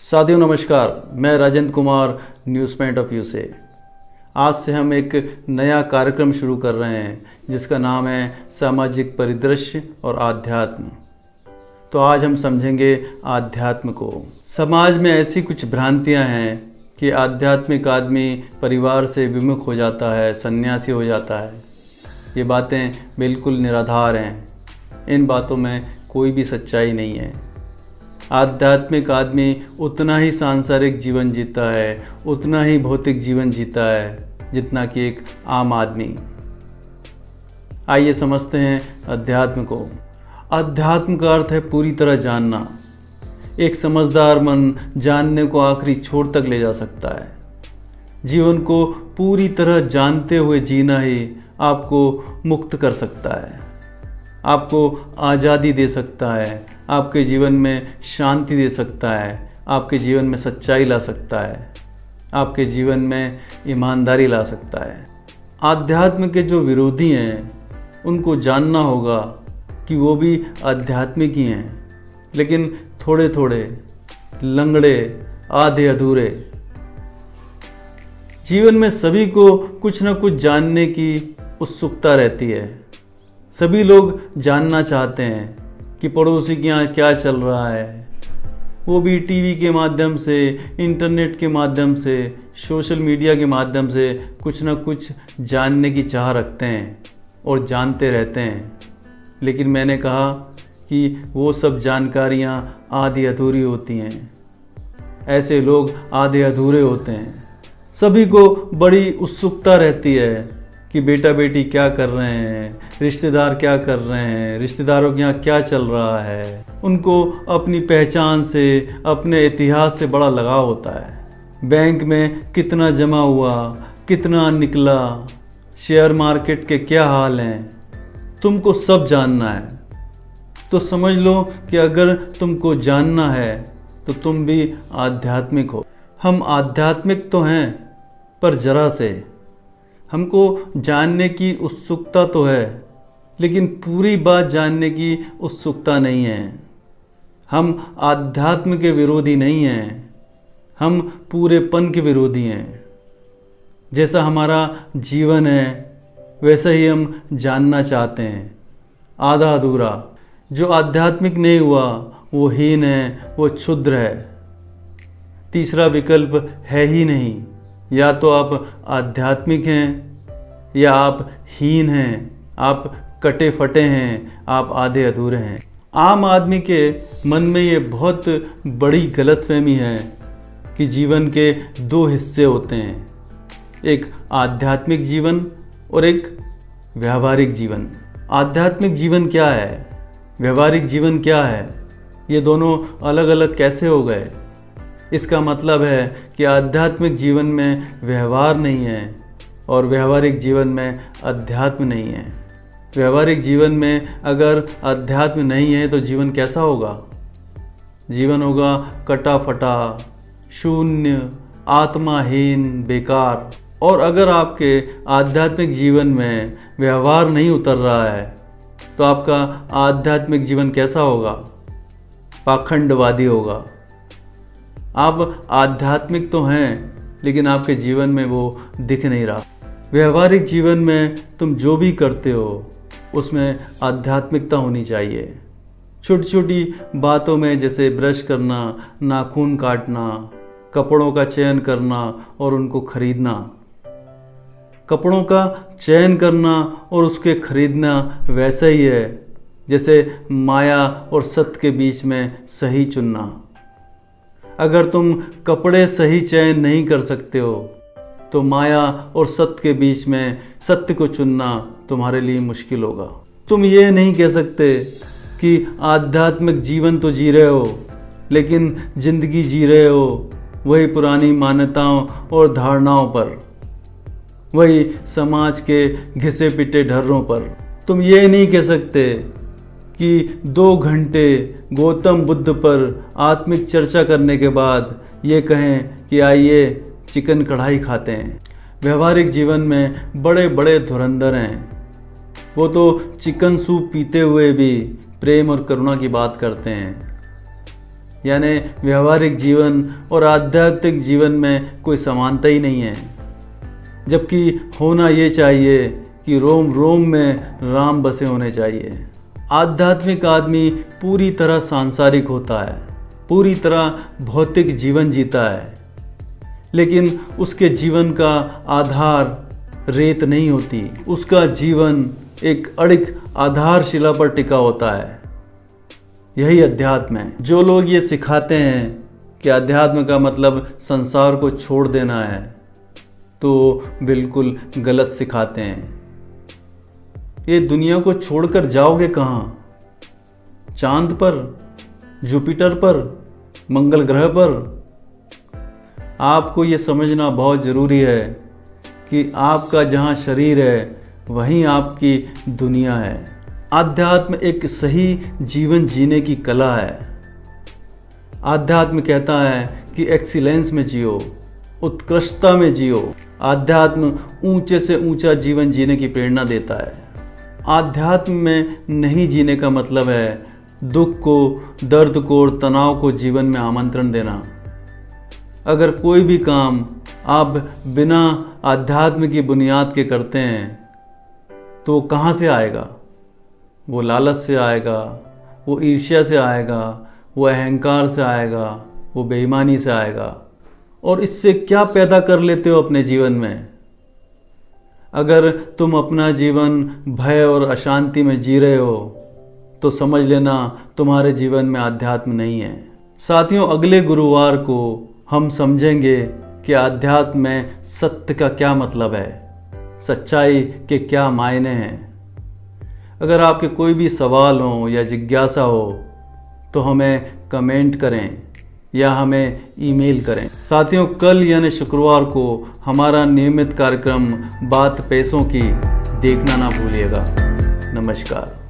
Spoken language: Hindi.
साथियों नमस्कार, मैं Rajendra Kumar news point of view से। आज से हम एक नया कार्यक्रम शुरू कर रहे हैं जिसका नाम है सामाजिक परिदृश्य और आध्यात्म। तो आज हम समझेंगे आध्यात्म को। समाज में ऐसी कुछ भ्रांतियां हैं कि आध्यात्मिक आदमी परिवार से विमुख हो जाता है, सन्यासी हो जाता है। ये बातें बिल्कुल निराधार हैं। इन बातों में कोई भी सच्चाई नहीं है। आध्यात्मिक आदमी उतना ही सांसारिक जीवन जीता है, उतना ही भौतिक जीवन जीता है जितना कि एक आम आदमी। आइए समझते हैं अध्यात्म को। अध्यात्म का अर्थ है पूरी तरह जानना। एक समझदार मन जानने को आखिरी छोर तक ले जा सकता है। जीवन को पूरी तरह जानते हुए जीना ही आपको मुक्त कर सकता है, आपको आज़ादी दे सकता है, आपके जीवन में शांति दे सकता है, आपके जीवन में सच्चाई ला सकता है, आपके जीवन में ईमानदारी ला सकता है। आध्यात्म के जो विरोधी हैं उनको जानना होगा कि वो भी आध्यात्मिक ही हैं, लेकिन थोड़े थोड़े, लंगड़े, आधे अधूरे। जीवन में सभी को कुछ न कुछ जानने की उत्सुकता रहती है। सभी लोग जानना चाहते हैं कि पड़ोसी के यहाँ क्या चल रहा है। वो भी टीवी के माध्यम से, इंटरनेट के माध्यम से, सोशल मीडिया के माध्यम से कुछ न कुछ जानने की चाह रखते हैं और जानते रहते हैं। लेकिन मैंने कहा कि वो सब जानकारियाँ आधी अधूरी होती हैं। ऐसे लोग आधे अधूरे होते हैं। सभी को बड़ी उत्सुकता रहती है कि बेटा बेटी क्या कर रहे हैं, रिश्तेदार क्या कर रहे हैं, रिश्तेदारों के यहाँ क्या चल रहा है। उनको अपनी पहचान से, अपने इतिहास से बड़ा लगाव होता है। बैंक में कितना जमा हुआ, कितना निकला, शेयर मार्केट के क्या हाल हैं, तुमको सब जानना है। तो समझ लो कि अगर तुमको जानना है तो तुम भी आध्यात्मिक हो। हम आध्यात्मिक तो हैं, पर जरा से। हमको जानने की उत्सुकता तो है, लेकिन पूरी बात जानने की उत्सुकता नहीं है। हम आध्यात्म के विरोधी नहीं हैं, हम पूरेपन के विरोधी हैं। जैसा हमारा जीवन है वैसा ही हम जानना चाहते हैं, आधा अधूरा। जो आध्यात्मिक नहीं हुआ वो हीन है, वो क्षुद्र है। तीसरा विकल्प है ही नहीं। या तो आप आध्यात्मिक हैं या आप हीन हैं, आप कटे फटे हैं, आप आधे अधूरे हैं। आम आदमी के मन में ये बहुत बड़ी गलतफहमी है कि जीवन के दो हिस्से होते हैं, एक आध्यात्मिक जीवन और एक व्यावहारिक जीवन। आध्यात्मिक जीवन क्या है, व्यावहारिक जीवन क्या है, ये दोनों अलग अलग कैसे हो गए? इसका मतलब है कि आध्यात्मिक जीवन में व्यवहार नहीं है और व्यावहारिक जीवन में अध्यात्म नहीं है। व्यावहारिक जीवन में अगर अध्यात्म नहीं है तो जीवन कैसा होगा? जीवन होगा कटा फटा, शून्य, आत्माहीन, बेकार। और अगर आपके आध्यात्मिक जीवन में व्यवहार नहीं उतर रहा है तो आपका आध्यात्मिक जीवन कैसा होगा? पाखंडवादी होगा। आप आध्यात्मिक तो हैं लेकिन आपके जीवन में वो दिख नहीं रहा। व्यवहारिक जीवन में तुम जो भी करते हो उसमें आध्यात्मिकता होनी चाहिए। छोटी छोटी बातों में, जैसे ब्रश करना, नाखून काटना, कपड़ों का चयन करना और उनको खरीदना। कपड़ों का चयन करना और उसके खरीदना वैसा ही है जैसे माया और सत्य के बीच में सही चुनना। अगर तुम कपड़े सही चयन नहीं कर सकते हो तो माया और सत्य के बीच में सत्य को चुनना तुम्हारे लिए मुश्किल होगा। तुम ये नहीं कह सकते कि आध्यात्मिक जीवन तो जी रहे हो लेकिन जिंदगी जी रहे हो वही पुरानी मान्यताओं और धारणाओं पर, वही समाज के घिसे पिटे ढर्रों पर। तुम ये नहीं कह सकते कि 2 घंटे गौतम बुद्ध पर आत्मिक चर्चा करने के बाद ये कहें कि आइए चिकन कढ़ाई खाते हैं। व्यवहारिक जीवन में बड़े बड़े धुरंधर हैं। वो तो चिकन सूप पीते हुए भी प्रेम और करुणा की बात करते हैं। यानी व्यवहारिक जीवन और आध्यात्मिक जीवन में कोई समानता ही नहीं है। जबकि होना ये चाहिए कि रोम रोम में राम बसे होने चाहिए। आध्यात्मिक आदमी पूरी तरह सांसारिक होता है, पूरी तरह भौतिक जीवन जीता है, लेकिन उसके जीवन का आधार रेत नहीं होती। उसका जीवन एक अड़िग आधारशिला पर टिका होता है। यही अध्यात्म है। जो लोग ये सिखाते हैं कि अध्यात्म का मतलब संसार को छोड़ देना है, तो बिल्कुल गलत सिखाते हैं। ये दुनिया को छोड़कर जाओगे कहाँ? चांद पर, जुपिटर पर, मंगल ग्रह पर? आपको ये समझना बहुत ज़रूरी है कि आपका जहाँ शरीर है वहीं आपकी दुनिया है। आध्यात्म एक सही जीवन जीने की कला है। आध्यात्म कहता है कि एक्सीलेंस में जियो, उत्कृष्टता में जियो। आध्यात्म ऊंचे से ऊंचा जीवन जीने की प्रेरणा देता है। आध्यात्म में नहीं जीने का मतलब है दुख को, दर्द को और तनाव को जीवन में आमंत्रण देना। अगर कोई भी काम आप बिना आध्यात्म की बुनियाद के करते हैं तो कहाँ से आएगा? वो लालच से आएगा, वो ईर्ष्या से आएगा, वो अहंकार से आएगा, वो बेईमानी से आएगा। और इससे क्या पैदा कर लेते हो अपने जीवन में? अगर तुम अपना जीवन भय और अशांति में जी रहे हो तो समझ लेना तुम्हारे जीवन में आध्यात्म नहीं है। साथियों, अगले गुरुवार को हम समझेंगे कि आध्यात्म में सत्य का क्या मतलब है, सच्चाई के क्या मायने हैं। अगर आपके कोई भी सवाल हो या जिज्ञासा हो तो हमें कमेंट करें या हमें ईमेल करें। साथियों, कल यानी शुक्रवार को हमारा नियमित कार्यक्रम बात पैसों की देखना ना भूलिएगा। नमस्कार।